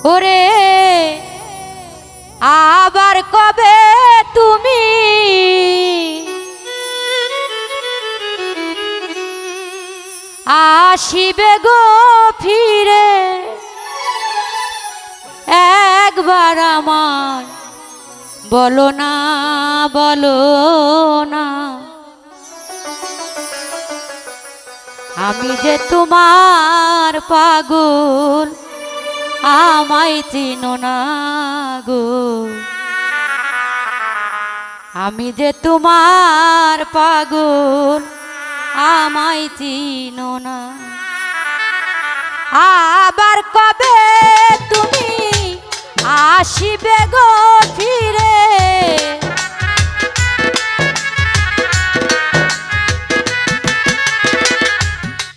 ওরে আবার কবে তুমি আসিবে গো ফিরে একবার আমায় বলো না বলো না আমি যে তোমার পাগল আমায় চিনো না গো আমি যে তোমার পাগল আমায় চিনো না আবার কবে তুমি আসিবে গো ফিরে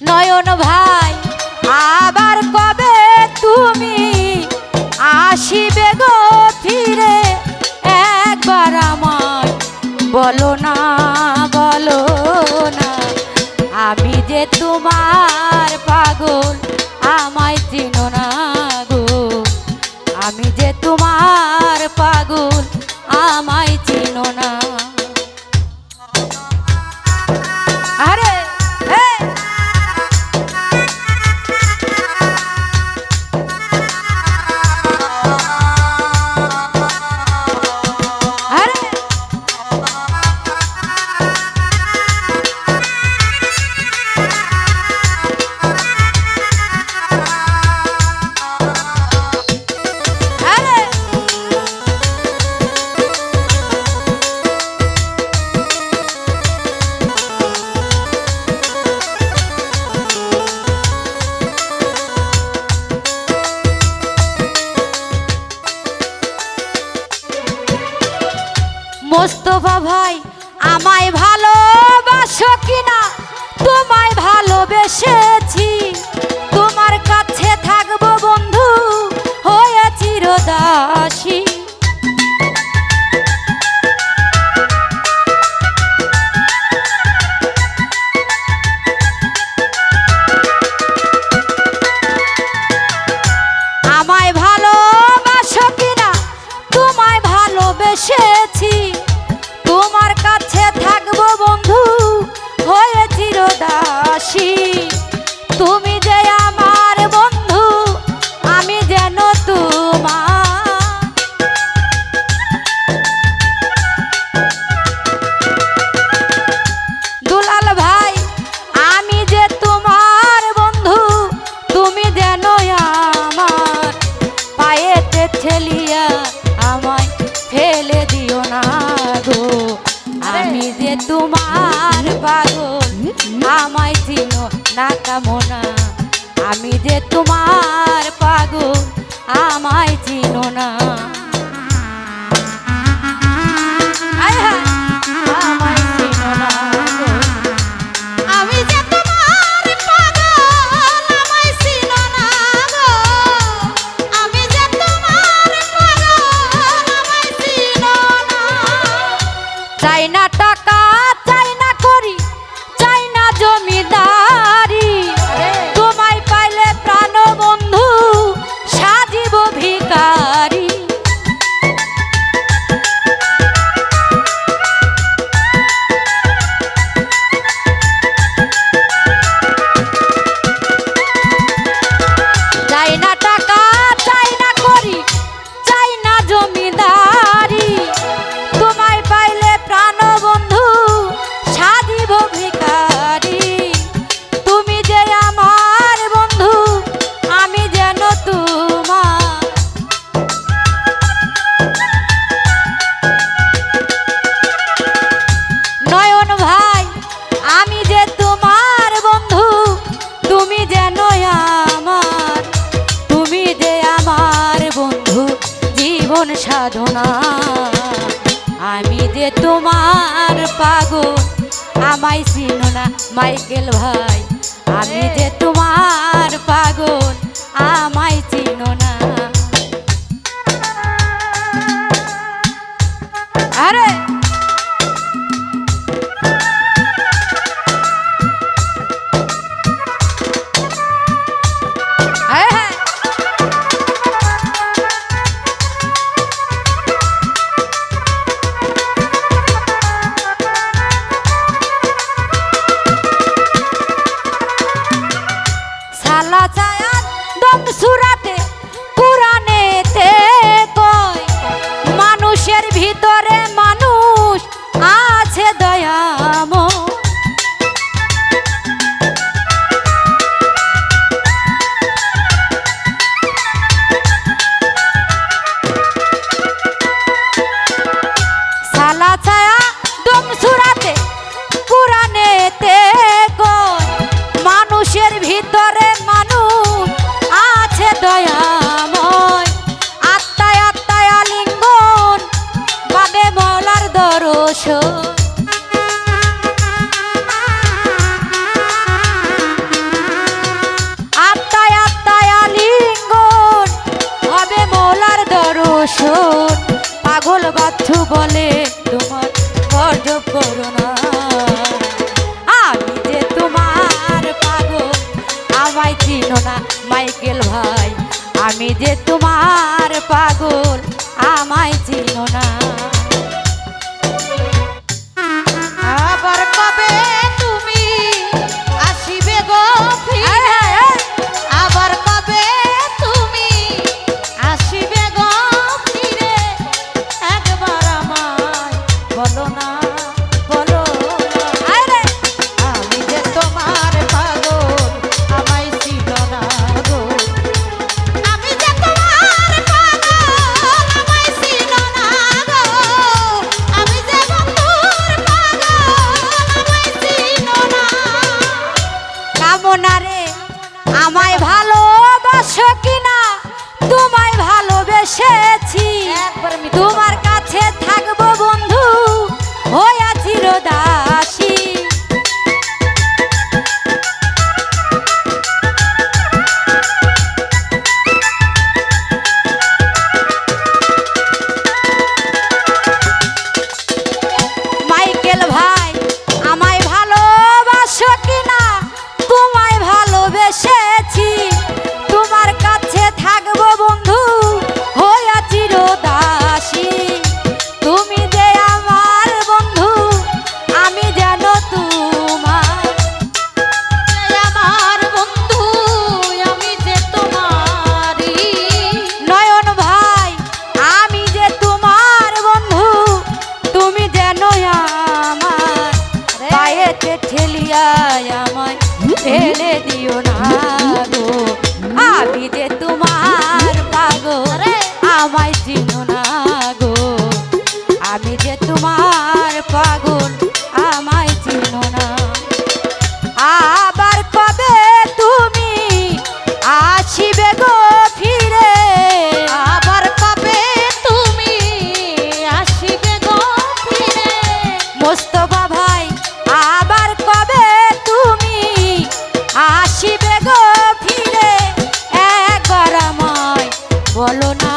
নয়ন ভাই আবার কবে তুমি আসিবে গো ফিরে একবার আমায় বলো না বলো না আমি যে তোমার পাগল আমায় চিনো না গো আমি যে তোমার পাগল আমায় চিনো না আরে মোস্তফা ভাই আমায় ভালোবাসো কিনা তোমায় ভালোবেসেছি তোমার কাছে থাকবো বন্ধু হয়ে চিরদাসী আমায় ভালোবাসো কিনা তোমায় ভালোবেসেছি তোমার কাছে থাকবো বন্ধু হয়ে চিরদাসী তুমি যে আমার বন্ধু আমি যেন তোমার দুলাল ভাই আমি যে তোমার বন্ধু তুমি যেন আমার পায়েতে ঠেলিয়া আমায় ফেলে দিও না গো আমি যে তোমার পাগল আমায় চিনো না কামনা আমি যে তোমার পাগল আমায় চিনো না আমায় চিনো না গো আমি যে তোমার পাগল আমায় চিনো না গো আমি যে তোমার পাগল আমায় চিনো না চাই না টাকা চাই না করি চাই না জমিদারি তোমায় পাইলে প্রাণ বন্ধু সাজিব ভিখারি চাই না টাকা চাই না করি চাই না জমিদারি তোমায় পাইলে প্রাণ বন্ধু সাজিব ভিখারি তুমি যে আমার বন্ধু আমি যেন তোমার নয়ন ভাই আমি যে তোমার বন্ধু তুমি যেন আমার তুমি যে আমার বন্ধু জীবন সাধনা আমি যে তোমার পাগল আমায় চিনো না মাইকেল ভাই আমি যে তোমার পাগল আমায় চিনো না আরে দর্শন। আত্মায় আত্মায় আলিঙ্গন হবে মৌলার দর্শন। পাগল বাচ্চু বলে তোমার গর্জব করো না। আমি যে তোমার পাগল আমায় চিনো না মাইকেল ভাই। আমি যে তোমার পাগল আমায় চিনো না। আবার কবে তুমি আসিবে গো ফিরে? আবার কবে তুমি আসিবে গো ফিরে? একবার আমায় বলো না, বলো না। আমি যে তোমার পাগল আমায় ছিল না গো। আমি যে তোমার পাগল আমায় ছিল না গো। আমি যে বন্ধুর পাগল আমায় ছিল না। কামনা রে আমায় ভালোবাসো কিনা? তোমায় ভালোবেসেছি, তোমার কাছে থাকবো বন্ধু হইয়া চিরদাসী। মাইকেল ভাই আমায় ভালোবাসো কিনা? তোমায় ভালোবেসেছি, তোমার কাছে থাকবো বন্ধু হইয়া চিরদাসী। তুমি যে আমার বন্ধু আমি যেন তোমার। আমার বন্ধু আমি যে তোমারই। নয়ন ভাই আমি যে তোমার বন্ধু তুমি যেন আমার। পায়েতে ঠেলিয়া আমায় ফেলে দিও না গো। আমি যে তোমার পাগল আমায় চিনো না গো। আমি যে তোমার পাগল আমায় চিনো না। আবার কবে তুমি আসিবে গো ফিরে? আবার কবে তুমি আসিবে গো ফিরে? মোস্তফা ভাই আবার কবে তুমি আসিবে গো ফিরে? একবার আমায় বলো না,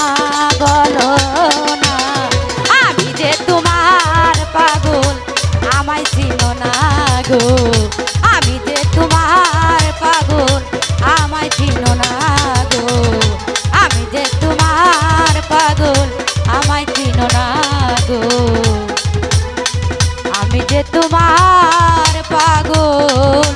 বলো না। আমি যে তোমার পাগল আমায় চিনো না গো। আমি যে তোমার পাগল আমায় চিনো না গো। আমি যে তোমার পাগল আমায় চিনো না গো। আমি যে তোমার পাগল